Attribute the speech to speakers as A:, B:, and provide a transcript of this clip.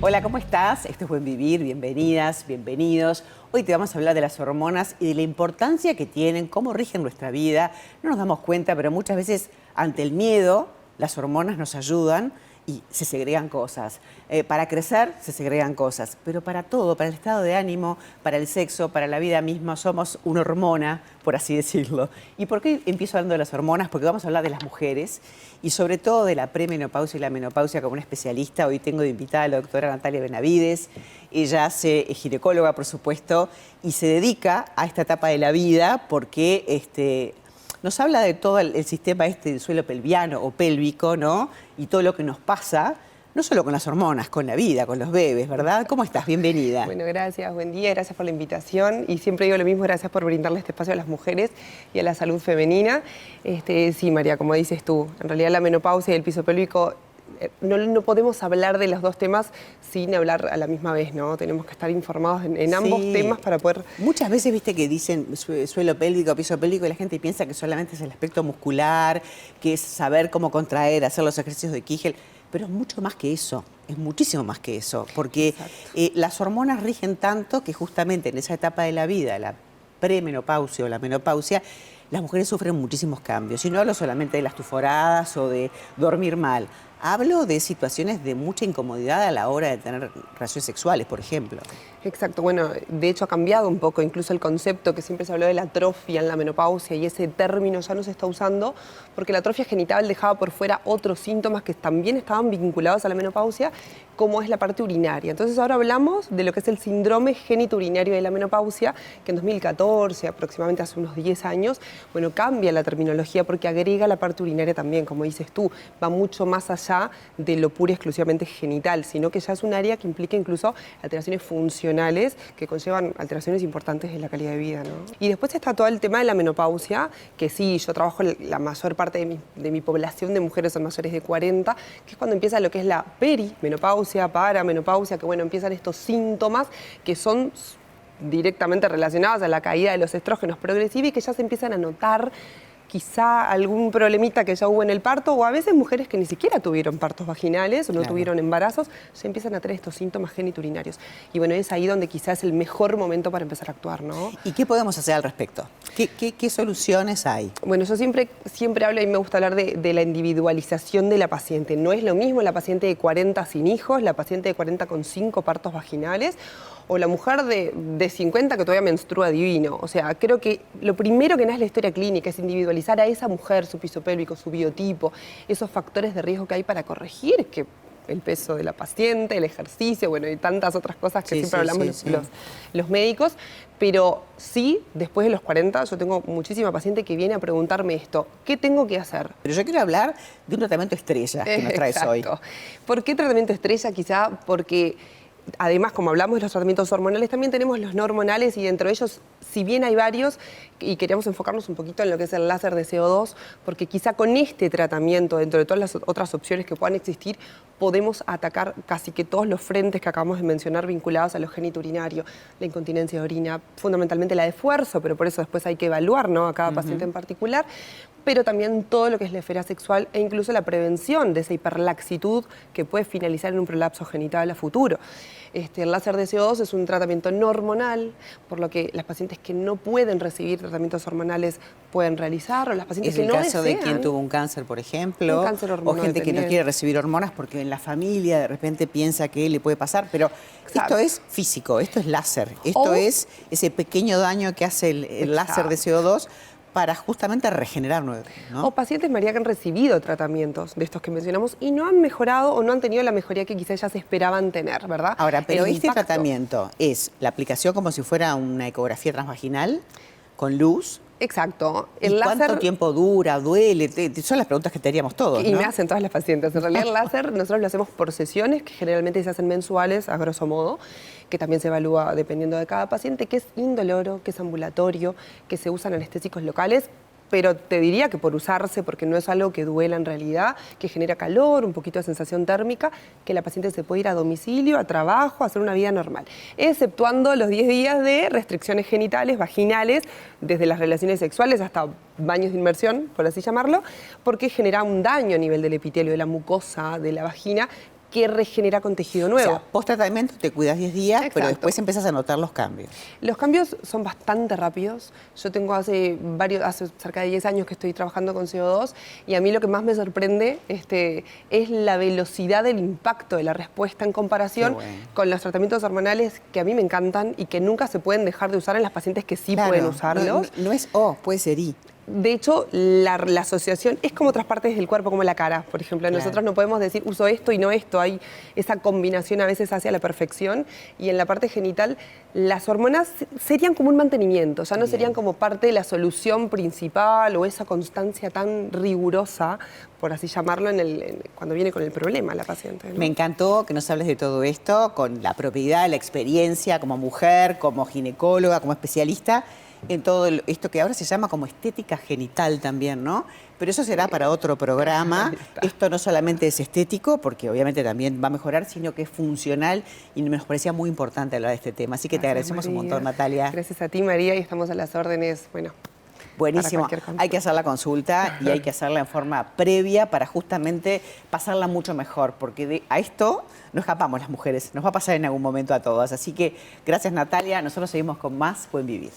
A: Hola, ¿cómo estás? Esto es Buen Vivir, bienvenidas, bienvenidos. Hoy te vamos a hablar de las hormonas y de la importancia que tienen, cómo rigen nuestra vida. No nos damos cuenta, pero muchas veces ante el miedo, las hormonas nos ayudan y se segregan cosas. Para crecer se segregan cosas, pero para todo, para el estado de ánimo, para el sexo, para la vida misma, somos una hormona, por así decirlo. ¿Y por qué empiezo hablando de las hormonas? Porque vamos a hablar de las mujeres y sobre todo de la premenopausia y la menopausia como una especialista. Hoy tengo de invitada a la doctora Natalia Benavides. Ella es ginecóloga, por supuesto, y se dedica a esta etapa de la vida porque nos habla de todo el sistema del suelo pelviano o pélvico, ¿no? Y todo lo que nos pasa, no solo con las hormonas, con la vida, con los bebés, ¿verdad? ¿Cómo estás? Bienvenida.
B: Bueno, gracias, buen día, gracias por la invitación. Y siempre digo lo mismo, gracias por brindarle este espacio a las mujeres y a la salud femenina. Sí, María, como dices tú, en realidad la menopausia y el piso pélvico, no podemos hablar de los dos temas sin hablar a la misma vez, ¿no? Tenemos que estar informados en ambos temas para poder...
A: Muchas veces, viste, que dicen suelo pélvico, piso pélvico, y la gente piensa que solamente es el aspecto muscular, que es saber cómo contraer, hacer los ejercicios de Kegel, pero es mucho más que eso, es muchísimo más que eso, porque las hormonas rigen tanto que justamente en esa etapa de la vida, la premenopausia o la menopausia, las mujeres sufren muchísimos cambios. Y no hablo solamente de las tuforadas o de dormir mal. Hablo de situaciones de mucha incomodidad a la hora de tener relaciones sexuales, por ejemplo.
B: Exacto, bueno, de hecho ha cambiado un poco, incluso el concepto que siempre se habló de la atrofia en la menopausia y ese término ya no se está usando porque la atrofia genital dejaba por fuera otros síntomas que también estaban vinculados a la menopausia, como es la parte urinaria. Entonces ahora hablamos de lo que es el síndrome genitourinario de la menopausia, que en 2014, aproximadamente hace unos 10 años, bueno, cambia la terminología porque agrega la parte urinaria también, como dices tú, va mucho más allá de lo puro y exclusivamente genital, sino que ya es un área que implica incluso alteraciones funcionales que conllevan alteraciones importantes en la calidad de vida, ¿no? Y después está todo el tema de la menopausia, que sí, yo trabajo la mayor parte de mi población de mujeres son mayores de 40, que es cuando empieza lo que es la perimenopausia, paramenopausia, que bueno, empiezan estos síntomas que son directamente relacionados a la caída de los estrógenos progresiva y que ya se empiezan a notar quizá algún problemita que ya hubo en el parto, o a veces mujeres que ni siquiera tuvieron partos vaginales o no tuvieron embarazos, se empiezan a tener estos síntomas geniturinarios. Y bueno, es ahí donde quizás es el mejor momento para empezar a actuar, ¿no?
A: ¿Y qué podemos hacer al respecto? ¿Qué soluciones hay?
B: Bueno, yo siempre hablo y me gusta hablar de la individualización de la paciente. No es lo mismo la paciente de 40 sin hijos, la paciente de 40 con 5 partos vaginales, o la mujer de 50 que todavía menstrua divino. O sea, creo que lo primero que nace en la historia clínica es individualizar a esa mujer, su piso pélvico, su biotipo, esos factores de riesgo que hay para corregir, que el peso de la paciente, el ejercicio, bueno, y tantas otras cosas que siempre hablamos los médicos. Pero sí, después de los 40, yo tengo muchísima paciente que viene a preguntarme esto, ¿qué tengo que hacer?
A: Pero yo quiero hablar de un tratamiento estrella que nos traes hoy.
B: ¿Por qué tratamiento estrella? Quizá porque además, como hablamos de los tratamientos hormonales, también tenemos los no hormonales y dentro de ellos, si bien hay varios, y queríamos enfocarnos un poquito en lo que es el láser de CO2, porque quizá con este tratamiento, dentro de todas las otras opciones que puedan existir, podemos atacar casi que todos los frentes que acabamos de mencionar vinculados a lo genitourinario, la incontinencia de orina, fundamentalmente la de esfuerzo, pero por eso después hay que evaluar, ¿no?, a cada paciente en particular, pero también todo lo que es la esfera sexual e incluso la prevención de esa hiperlaxitud que puede finalizar en un prolapso genital a futuro. El láser de CO2 es un tratamiento no hormonal, por lo que las pacientes que no pueden recibir tratamientos hormonales pueden realizar, o las pacientes que no desean.
A: Es el caso de quien tuvo un cáncer, por ejemplo,
B: un cáncer
A: o gente que no quiere recibir hormonas porque en la familia de repente piensa que le puede pasar, pero esto es físico, esto es láser, esto es ese pequeño daño que hace el láser de CO2 para justamente regenerar, ¿no?
B: O pacientes, María, que han recibido tratamientos de estos que mencionamos y no han mejorado o no han tenido la mejoría que quizás ellas esperaban tener, ¿verdad?
A: Ahora, pero este tratamiento es la aplicación como si fuera una ecografía transvaginal con luz.
B: Exacto.
A: ¿Y cuánto tiempo dura? ¿Duele? Son las preguntas que te haríamos todos,
B: Y
A: ¿no?
B: me hacen todas las pacientes. En realidad el láser nosotros lo hacemos por sesiones, que generalmente se hacen mensuales, a grosso modo, que también se evalúa dependiendo de cada paciente, que es indoloro, que es ambulatorio, que se usan anestésicos locales, pero te diría que por usarse, porque no es algo que duela en realidad, que genera calor, un poquito de sensación térmica, que la paciente se puede ir a domicilio, a trabajo, a hacer una vida normal, exceptuando los 10 días de restricciones genitales, vaginales, desde las relaciones sexuales hasta baños de inmersión, por así llamarlo, porque genera un daño a nivel del epitelio, de la mucosa, de la vagina, que regenera con tejido nuevo.
A: O sea, post-tratamiento te cuidas 10 días, pero
B: Exacto.
A: después empezás a notar los cambios.
B: Los cambios son bastante rápidos. Yo tengo hace cerca de 10 años que estoy trabajando con CO2 y a mí lo que más me sorprende es la velocidad del impacto de la respuesta en comparación con los tratamientos hormonales que a mí me encantan y que nunca se pueden dejar de usar en las pacientes que sí pueden usarlos.
A: No es O, puede ser I.
B: De hecho, la asociación es como otras partes del cuerpo, como la cara, por ejemplo. Nosotros no podemos decir uso esto y no esto. Hay esa combinación a veces hacia la perfección. Y en la parte genital, las hormonas serían como un mantenimiento, ya no serían como parte de la solución principal o esa constancia tan rigurosa, por así llamarlo, cuando viene con el problema la paciente, ¿no?
A: Me encantó que nos hables de todo esto con la propiedad, la experiencia como mujer, como ginecóloga, como especialista en todo esto que ahora se llama como estética genital también, ¿no? Pero eso será para otro programa. Esto no solamente es estético, porque obviamente también va a mejorar, sino que es funcional y nos parecía muy importante hablar de este tema. Así que te agradecemos un montón, Natalia.
B: Gracias a ti, María, y estamos a las órdenes, bueno.
A: Buenísimo. Hay que hacer la consulta y hay que hacerla en forma previa para justamente pasarla mucho mejor, porque a esto no escapamos las mujeres, nos va a pasar en algún momento a todas. Así que gracias, Natalia. Nosotros seguimos con más Buen Vivir.